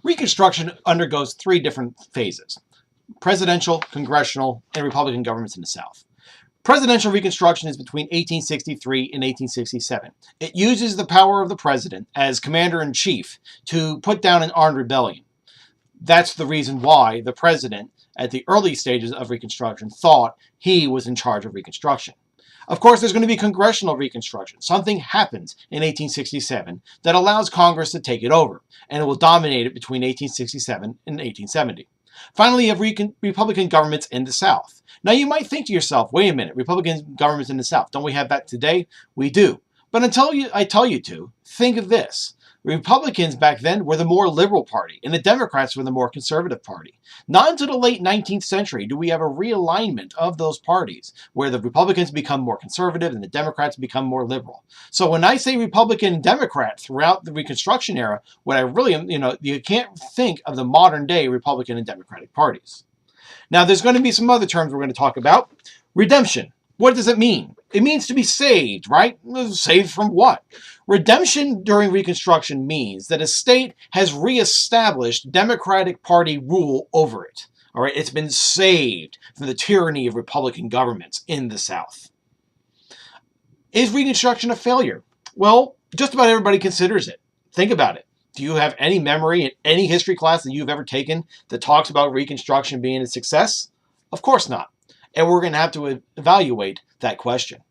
Reconstruction undergoes three different phases: presidential, congressional, and Republican governments in the South. Presidential Reconstruction is between 1863 and 1867. It uses the power of the president as commander-in-chief to put down an armed rebellion. That's the reason why the president, at the early stages of Reconstruction, thought he was in charge of Reconstruction. Of course, there's going to be congressional Reconstruction. Something happens in 1867 that allows Congress to take it over, and it will dominate it between 1867 and 1870. Finally, you have Republican governments in the South. Now, you might think to yourself, wait a minute, Republican governments in the South, don't we have that today? We do. But until I tell you to, think of this. Republicans back then were the more liberal party, and the Democrats were the more conservative party. Not until the late 19th century do we have a realignment of those parties, where the Republicans become more conservative and the Democrats become more liberal. So when I say Republican and Democrat throughout the Reconstruction era, what I really am, you can't think of the modern day Republican and Democratic parties. Now, there's going to be some other terms we're going to talk about. Redemption. What does it mean? It means to be saved, right? Saved from what? Redemption during Reconstruction means that a state has reestablished Democratic Party rule over it. All right, it's been saved from the tyranny of Republican governments in the South. Is Reconstruction a failure? Well, just about everybody considers it. Think about it. Do you have any memory in any history class that you've ever taken that talks about Reconstruction being a success? Of course not. And we're going to have to evaluate that question.